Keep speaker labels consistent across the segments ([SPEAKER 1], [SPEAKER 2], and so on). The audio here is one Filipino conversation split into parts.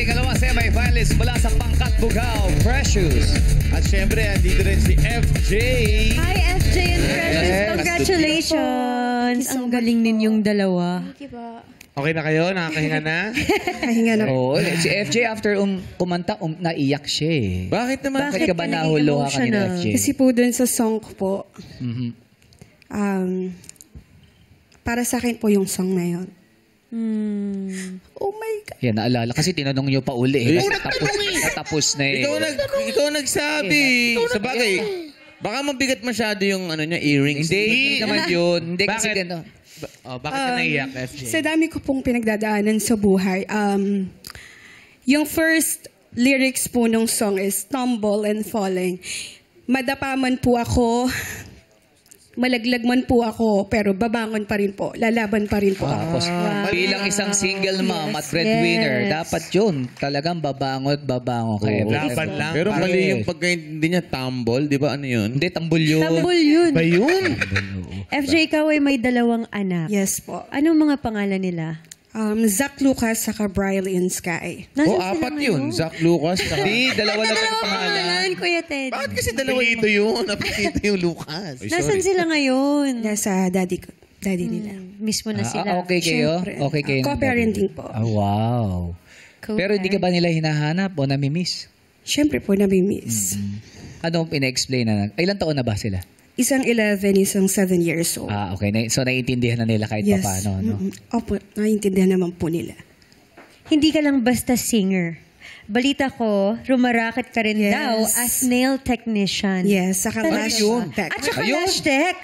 [SPEAKER 1] ating kalawang semi-finalist mula sa Pangkat Bugao, Precious.
[SPEAKER 2] At syempre, andito rin si FJ.
[SPEAKER 3] Hi, FJ and Precious.
[SPEAKER 1] Yes.
[SPEAKER 3] Congratulations. Ang galing ninyong dalawa.
[SPEAKER 4] Thank you po.
[SPEAKER 2] Okay na kayo? Nakakahinga na?
[SPEAKER 4] Kahinga na po.
[SPEAKER 1] Oo, si FJ after kumanta, naiyak siya eh.
[SPEAKER 2] Bakit naman?
[SPEAKER 1] Bakit ka ba nahuluha kanina, FJ?
[SPEAKER 4] Kasi po dun sa song ko po, para sa akin po yung song na yun. Oh my God.
[SPEAKER 1] Yan, naalala. Kasi tinanong nyo pa uli eh. Natapos na eh.
[SPEAKER 2] Ikaw nagsabi. Sa bagay, baka mabigat masyado yung ano niya, earrings.
[SPEAKER 1] Hindi naman yun. Hindi kasi
[SPEAKER 2] Bakit?
[SPEAKER 1] gano'n.
[SPEAKER 2] Bakit ka naiyak, FJ?
[SPEAKER 4] Sa dami ko pong pinagdadaanan sa buhay, yung first lyrics po nung song is tumble and falling. Madapa man po ako, malaglag man po ako, pero babangon pa rin po. Lalaban pa rin po ako.
[SPEAKER 1] Tapos, bilang isang single mom at breadwinner, dapat yun. Talagang babangon kayo.
[SPEAKER 2] Laban lang. Pero mali yung pagkaintindi niya, tumble. Di ba ano yun?
[SPEAKER 1] Hindi, tambol yun.
[SPEAKER 3] Tambol yun.
[SPEAKER 2] Ba yun?
[SPEAKER 3] FJ, ikaw ay may dalawang anak.
[SPEAKER 4] Yes po.
[SPEAKER 3] Anong mga pangalan nila?
[SPEAKER 4] Zach Lucas saka Briley Sky.
[SPEAKER 3] Nasaan
[SPEAKER 2] Oh,
[SPEAKER 3] sila
[SPEAKER 2] apat
[SPEAKER 3] ngayon?
[SPEAKER 2] yun. Zach Lucas.
[SPEAKER 1] Hindi, dalawa lang ang pangalan.
[SPEAKER 3] Kuya Ted.
[SPEAKER 2] Bakit kasi dalawa yung yun? Napakita yung Lucas.
[SPEAKER 3] Nasaan sila ngayon?
[SPEAKER 4] Nasa daddy nila.
[SPEAKER 3] Mismo na sila.
[SPEAKER 1] Okay kayo?
[SPEAKER 4] Siyempre.
[SPEAKER 1] Okay kayo?
[SPEAKER 4] Co-parenting po.
[SPEAKER 1] Wow. Pero hindi ka ba nila hinahanap o namimiss?
[SPEAKER 4] Siyempre po, nami-miss.
[SPEAKER 1] Anong pina-explain na? Ilan taon na ba sila?
[SPEAKER 4] Isang 11, isang 7 years old.
[SPEAKER 1] Okay. So, naiintindihan na nila kahit
[SPEAKER 4] Yes.
[SPEAKER 1] paano, no?
[SPEAKER 4] Opo, naiintindihan naman po nila.
[SPEAKER 3] Hindi ka lang basta singer. Balita ko, rumaraket ka rin
[SPEAKER 4] Yes.
[SPEAKER 3] daw as nail technician.
[SPEAKER 4] Yes, saka lash tech.
[SPEAKER 3] At saka
[SPEAKER 1] Ayun.
[SPEAKER 3] lash tech.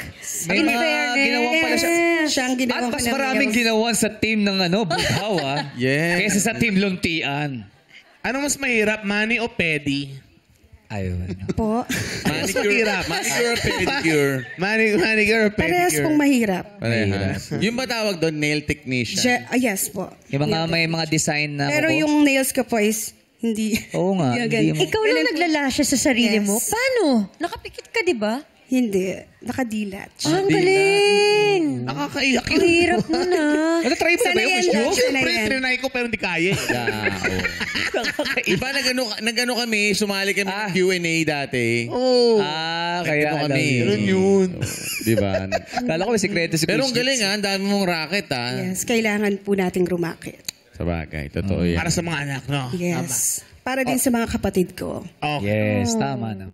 [SPEAKER 1] May
[SPEAKER 3] In
[SPEAKER 1] mga
[SPEAKER 3] fairness.
[SPEAKER 1] ginawang pala siya.
[SPEAKER 4] Siyang
[SPEAKER 1] At
[SPEAKER 4] ginawa
[SPEAKER 1] mas maraming ginawan sa team ng Bugao,
[SPEAKER 2] Yes.
[SPEAKER 1] kaysa sa team Luntian.
[SPEAKER 5] Ano mas mahirap, money o pedi?
[SPEAKER 1] Ayun.
[SPEAKER 4] po.
[SPEAKER 2] Manicure or pedicure?
[SPEAKER 5] Manicure or
[SPEAKER 4] Parehas
[SPEAKER 5] pedicure?
[SPEAKER 4] pong mahirap.
[SPEAKER 2] Parehas. Yung ba tawag doon, nail technician?
[SPEAKER 4] Yes po.
[SPEAKER 1] Yung mga may mga design na
[SPEAKER 4] Pero
[SPEAKER 1] kuko.
[SPEAKER 4] yung nails ko po is hindi.
[SPEAKER 1] Oo nga,
[SPEAKER 4] Yung
[SPEAKER 1] hindi
[SPEAKER 4] ganun.
[SPEAKER 1] mo-
[SPEAKER 3] Ikaw lang naglalashes sa sarili
[SPEAKER 4] Yes.
[SPEAKER 3] mo? Paano? Nakapikit ka, di ba?
[SPEAKER 4] Hindi. Nakadilat.
[SPEAKER 3] Ang galing!
[SPEAKER 5] Nakakaiyak
[SPEAKER 3] Ang hirap nun ah.
[SPEAKER 1] Try mo na ba yung
[SPEAKER 4] Sanay yan
[SPEAKER 1] gusto?
[SPEAKER 4] lang.
[SPEAKER 5] Siyempre,
[SPEAKER 4] Sanay yan.
[SPEAKER 5] trinay ko pero hindi kaya.
[SPEAKER 2] Iba nagano kami, sumali kami ng Q&A dati.
[SPEAKER 1] Kaya
[SPEAKER 2] Nagano
[SPEAKER 1] alam
[SPEAKER 2] kami.
[SPEAKER 1] yun.
[SPEAKER 2] yun. Di ba?
[SPEAKER 1] Kala ko may sikreto si
[SPEAKER 2] Pero ang
[SPEAKER 1] Chris.
[SPEAKER 2] galing ang dami mong racket
[SPEAKER 4] Yes, kailangan po nating rumakit.
[SPEAKER 2] Sa bagay, totoo yan.
[SPEAKER 5] Para sa mga anak, no?
[SPEAKER 4] Yes. Para din sa mga kapatid ko.
[SPEAKER 5] Okay.
[SPEAKER 1] Yes, tama na.